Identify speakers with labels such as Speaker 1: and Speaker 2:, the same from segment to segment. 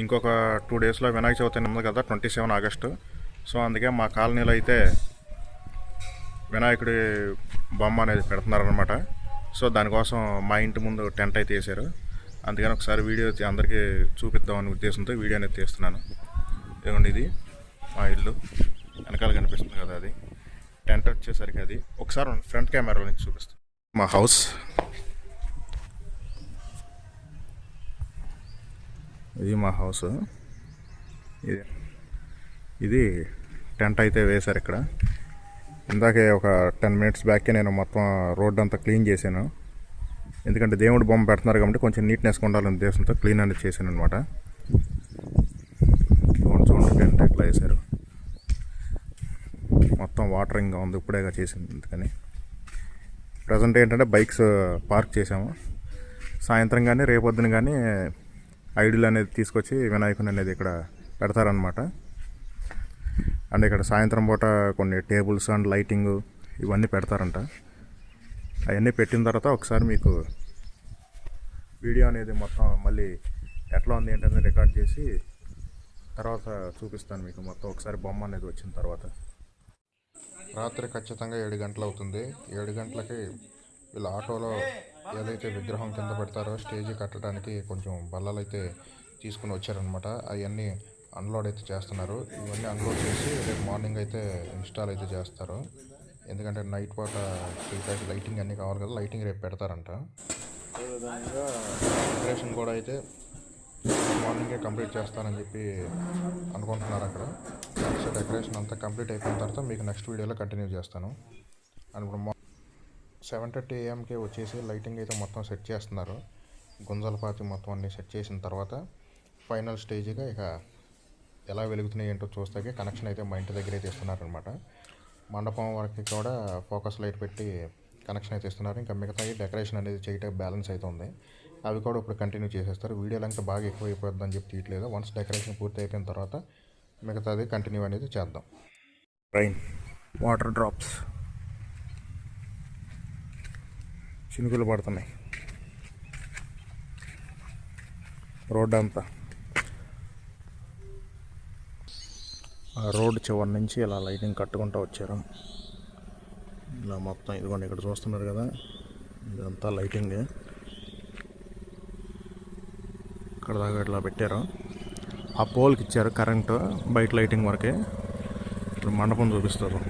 Speaker 1: ఇంకొక 2 డేస్లో వినాయక చవితి ఉంది కదా, 27 ఆగస్టు. సో అందుకే మా కాలనీలో అయితే వినాయకుడి బొమ్మ అనేది పెడుతున్నారనమాట. సో దానికోసం మా ఇంటి ముందు టెంట్ అయితే వేసారు. అందుకని ఒకసారి వీడియో అందరికీ చూపిద్దామనే ఉద్దేశంతో వీడియో అనేది తీస్తున్నాను. ఇదిగోండి, ఇది మా ఇల్లు. వెనకాల కనిపిస్తుంది కదా, అది టెంట్ వచ్చేసరికి అది ఒకసారి ఫ్రంట్ కెమెరా నుంచి చూపిస్తాను. మా హౌస్ ఇది, మా హౌస్ ఇది టెంట్ అయితే వేశారు ఇక్కడ. ఇందాకే ఒక 10 మినిట్స్ బ్యాకే నేను మొత్తం రోడ్ అంతా క్లీన్ చేశాను. ఎందుకంటే దేవుడి బొమ్మ పెడుతున్నారు కాబట్టి కొంచెం నీట్నెస్గా ఉండాలనే ఉద్దేశంతో క్లీన్ అనేది చేశాను అనమాట. చూడండి టెంట్ ఎట్లా వేశారు. మొత్తం వాటరింగ్గా ఉంది, ఇప్పుడేగా చేసింది. అందుకని ప్రజెంట్ ఏంటంటే బైక్స్ పార్క్ చేసాము. సాయంత్రం కానీ రేపొద్దున కానీ ఐడీలు అనేది తీసుకొచ్చి వినాయకుని అనేది ఇక్కడ పెడతారనమాట. అండ్ ఇక్కడ సాయంత్రం పూట కొన్ని టేబుల్స్ అండ్ లైటింగ్ ఇవన్నీ పెడతారంట. అవన్నీ పెట్టిన తర్వాత ఒకసారి మీకు వీడియో అనేది మొత్తం మళ్ళీ ఎట్లా ఉంది ఏంటనేది రికార్డ్ చేసి తర్వాత చూపిస్తాను మీకు మొత్తం ఒకసారి బొమ్మ అనేది వచ్చిన తర్వాత. రాత్రి ఖచ్చితంగా 7 గంటలు అవుతుంది. 7 గంటలకి వీళ్ళ ఆటోలో ఏదైతే విగ్రహం కింద పెడతారో స్టేజీ కట్టడానికి కొంచెం బల్లలు అయితే తీసుకుని వచ్చారనమాట. అవన్నీ అన్లోడ్ అయితే చేస్తున్నారు. ఇవన్నీ అన్లోడ్ చేసి రేపు మార్నింగ్ అయితే ఇన్స్టాల్ అయితే చేస్తారు. ఎందుకంటే నైట్ పూట లైటింగ్ అన్నీ కావాలి కదా, లైటింగ్ రేపు పెడతారంట. అదేవిధంగా డెకరేషన్ కూడా అయితే మార్నింగే కంప్లీట్ చేస్తానని చెప్పి అనుకుంటున్నారు అక్కడ. సో డెకరేషన్ అంతా కంప్లీట్ అయిపోయిన తర్వాత మీకు నెక్స్ట్ వీడియోలో కంటిన్యూ చేస్తాను. అండ్ ఇప్పుడు 7:30 AM వచ్చేసి లైటింగ్ అయితే మొత్తం సెట్ చేస్తున్నారు. గుంజలపాతి మొత్తం అన్నీ సెట్ చేసిన తర్వాత ఫైనల్ స్టేజ్గా ఇక ఎలా వెలుగుతున్నాయి ఏంటో చూస్తాకే కనెక్షన్ అయితే మా ఇంటి దగ్గర అయితే ఇస్తున్నారనమాట. మండపం వరకు కూడా ఫోకస్ లైట్ పెట్టి కనెక్షన్ అయితే ఇస్తున్నారు. ఇంకా మిగతాయి డెకరేషన్ అనేది చేయటం బ్యాలెన్స్ అయితే ఉంది. అవి కూడా ఇప్పుడు కంటిన్యూ చేసేస్తారు. వీడియో లెంగ్త్ బాగా ఎక్కువ అయిపోద్దని చెప్పి తీయట్లేదు. వన్స్ డెకరేషన్ పూర్తి అయిపోయిన తర్వాత మిగతాది కంటిన్యూ అనేది చేద్దాం. రైన్ వాటర్ డ్రాప్స్ చినుకులు పడుతున్నాయి రోడ్ అంతా. ఆ రోడ్ చివరి నుంచి ఇలా లైటింగ్ కట్టుకుంటూ వచ్చారు. ఇలా మొత్తం ఇదిగోండి ఇక్కడ చూస్తున్నారు కదా, ఇదంతా లైటింగ్. ఇక్కడ దాకా ఇట్లా పెట్టారు. ఆ పోల్కి ఇచ్చారు కరెంటు, బయట లైటింగ్ వరకే. ఇప్పుడు మండపం చూపిస్తారు.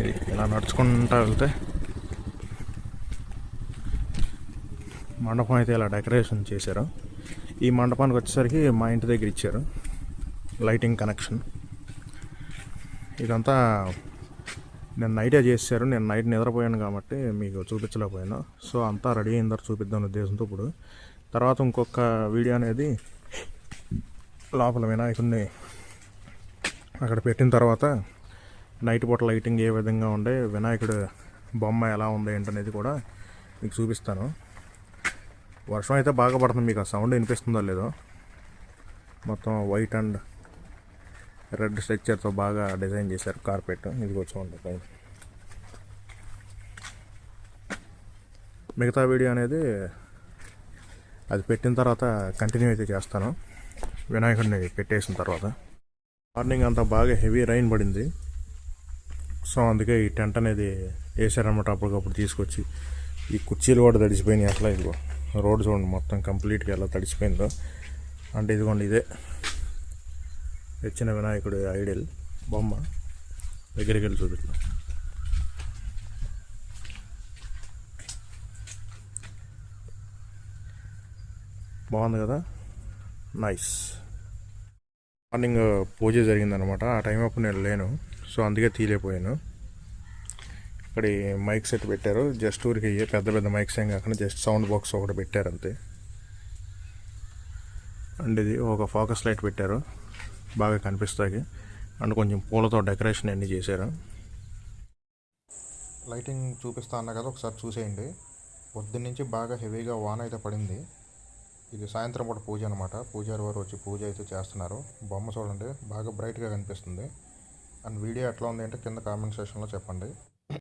Speaker 1: ఇది ఇలా నడుచుకుంటూ వెళ్తే మండపం అయితే ఇలా డెకరేషన్ చేశారు. ఈ మండపానికి వచ్చేసరికి మా ఇంటి దగ్గర ఇచ్చారు లైటింగ్ కనెక్షన్. ఇదంతా నేను నైటే చేశారు. నేను నైట్ నిద్రపోయాను కాబట్టి మీకు చూపించలేకపోయాను. సో అంతా రెడీ అయిన తర్వాత చూపిద్దాం ఉద్దేశంతో ఇప్పుడు తర్వాత ఇంకొక వీడియో అనేది లోపల వినాయకుడిని అక్కడ పెట్టిన తర్వాత నైట్ పూట లైటింగ్ ఏ విధంగా ఉండే, వినాయకుడు బొమ్మ ఎలా ఉంది ఏంటనేది కూడా మీకు చూపిస్తాను. వర్షం అయితే బాగా పడుతుంది. మీకు ఆ సౌండ్ వినిపిస్తుందో లేదో. మొత్తం వైట్ అండ్ రెడ్ స్ట్రక్చర్తో బాగా డిజైన్ చేశారు కార్పెట్. ఇది చూడండి పైన. మిగతా వీడియో అనేది అది పెట్టిన తర్వాత కంటిన్యూ అయితే చేస్తాను, వినాయకుడిని పెట్టేసిన తర్వాత. మార్నింగ్ అంతా బాగా హెవీ రైన్ పడింది. సో అందుకే ఈ టెంట్ అనేది వేసారనమాట అప్పటికప్పుడు తీసుకొచ్చి. ఈ కుర్చీలు కూడా తడిసిపోయినాయి. అట్లా ఇదిగో రోడ్ చూడండి మొత్తం కంప్లీట్గా ఎలా తడిసిపోయిందో. అంటే ఇదిగోండి ఇదే తెచ్చిన వినాయకుడి ఐడియల్ బొమ్మ. దగ్గరికి వెళ్ళి చూపిస్తున్నాం. బాగుంది కదా, నైస్. మార్నింగ్ పూజ జరిగిందనమాట. ఆ టైం అప్పుడు నేను లేను, సో అందుకే తీయలేకపోయాను. ఇక్కడ మైక్ సెట్ పెట్టారు. జస్ట్ ఊరికి పెద్ద పెద్ద మైక్స్ ఏం కాకుండా జస్ట్ సౌండ్ బాక్స్ ఒకటి పెట్టారు అంతే. అండ్ ఇది ఒక ఫోకస్ లైట్ పెట్టారు బాగా కనిపిస్తాయి. అండ్ కొంచెం పూలతో డెకరేషన్ అన్నీ చేశారు. లైటింగ్ చూపిస్తా అన్నా కదా, ఒకసారి చూసేయండి. పొద్దున్నుంచి బాగా హెవీగా వాన అయితే పడింది. ఇది సాయంత్రం పూట పూజ అనమాట. పూజారి వారు వచ్చి పూజ అయితే చేస్తున్నారు. బొమ్మ చూడండి బాగా బ్రైట్గా కనిపిస్తుంది. అండ్ వీడియో ఎట్లా ఉంది అంటే కింద కామెంట్ సెక్షన్లో చెప్పండి.